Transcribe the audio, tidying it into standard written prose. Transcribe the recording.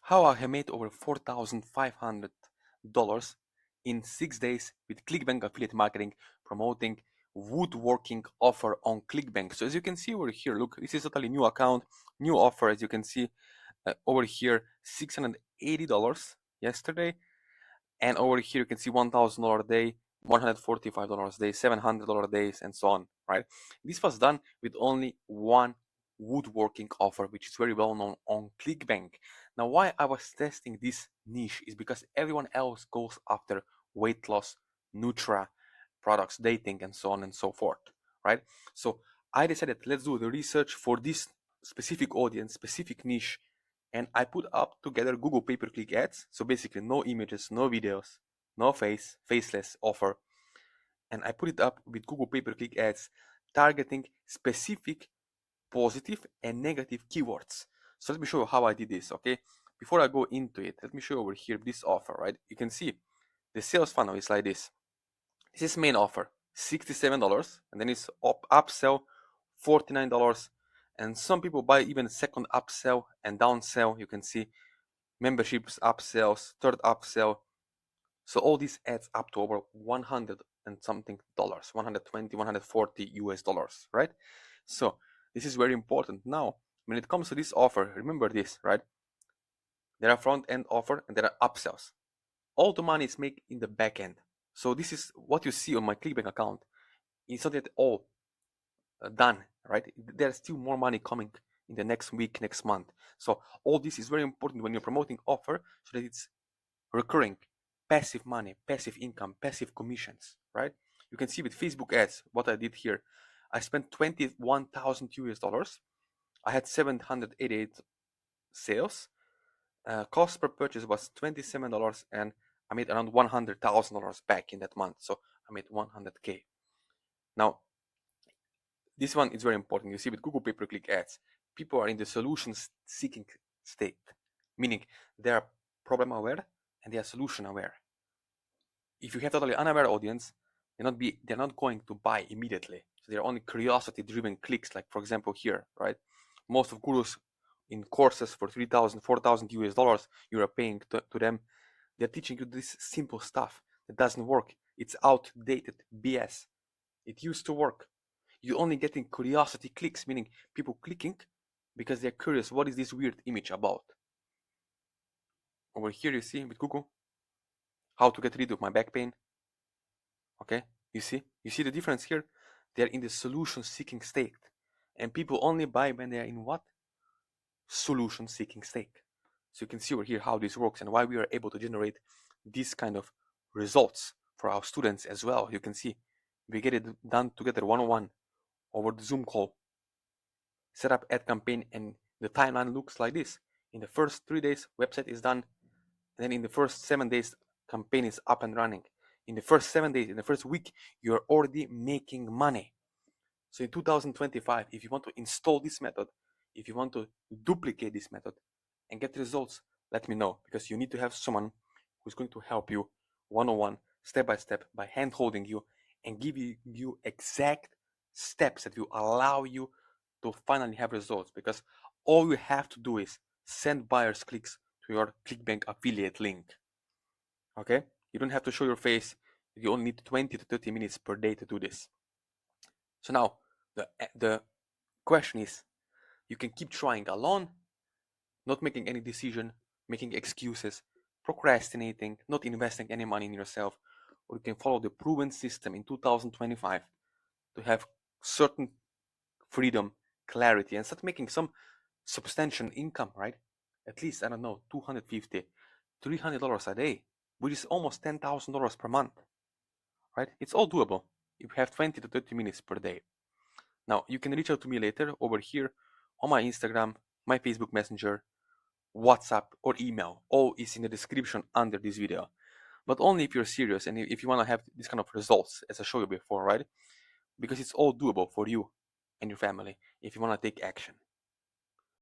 how I have made over $4,500 in 6 days with Clickbank affiliate marketing, promoting woodworking offer on Clickbank. So as you can see over here, look, this is totally new account, new offer. As you can see over here, $680 yesterday, and over here you can see $1,000 a day, $145 a day, $700 days, and so on, right? This was done with only one woodworking offer, which is very well known on Clickbank. Now, why I was testing this niche is because everyone else goes after weight loss, Nutra products, dating, and so on and so forth, right? So I decided, let's do the research for this specific audience, specific niche, and I put up together Google pay-per-click ads. So basically no images, no videos, no faceless offer. And I put it up with Google pay-per-click ads targeting specific positive and negative keywords. So let me show you how I did this, okay? Before I go into it, let me show you over here this offer, right? You can see the sales funnel is like this. This is main offer, $67, and then it's upsell, $49, and some people buy even second upsell and downsell. You can see memberships upsells, third upsell. So all these adds up to over 100 and something dollars, 120, 140 US dollars, right? So this is very important. Now, when it comes to this offer, remember this, right? There are front end offer and there are upsells. All the money is made in the back end. So this is what you see on my Clickbank account. It's not yet all done, right? There's still more money coming in the next week, next month. So all this is very important when you're promoting offer, so that it's recurring, passive money, passive income, passive commissions, right? You can see with Facebook ads what I did here. I spent 21,000 US dollars. I had 788 sales. Cost per purchase was $27, and I made around $100,000 back in that month. So I made 100K. Now, this one is very important. You see with Google pay-per-click ads, people are in the solutions seeking state, meaning they are problem aware and they are solution aware. If you have totally unaware audience, they're not going to buy immediately. So they're only curiosity driven clicks, like for example here, right? Most of gurus in courses for 3,000, 4,000 US dollars you are paying to them, they're teaching you this simple stuff that doesn't work. It's outdated BS. It used to work. You're only getting curiosity clicks, meaning people clicking because they're curious, what is this weird image about? Over here you see with Google, how to get rid of my back pain. Okay, you see the difference here? They're in the solution seeking state, and people only buy when they are in what? Solution seeking state. So you can see over here how this works and why we are able to generate these kind of results for our students as well. You can see we get it done together one-on-one over the Zoom call. Set up ad campaign, and the timeline looks like this. In the first 3 days, website is done, and then in the first 7 days, campaign is up and running. In the first 7 days, in the first week, you're already making money. So in 2025, if you want to install this method, if you want to duplicate this method and get results, let me know, because you need to have someone who's going to help you one-on-one, step by step, by hand holding you and give you exact steps that will allow you to finally have results, because all you have to do is send buyers clicks to your Clickbank affiliate link. Okay? You don't have to show your face. You only need 20 to 30 minutes per day to do this. So now the question is, you can keep trying alone, not making any decision, making excuses, procrastinating, not investing any money in yourself, or you can follow the proven system in 2025 to have certain freedom, clarity, and start making some substantial income, right? At least, I don't know, $250, $300 a day, which is almost $10,000 per month, right? It's all doable if you have 20 to 30 minutes per day. Now, you can reach out to me later over here on my Instagram, my Facebook Messenger, WhatsApp, or email. All is in the description under this video. But only if you're serious and if you want to have this kind of results, as I showed you before, right? Because it's all doable for you and your family if you want to take action.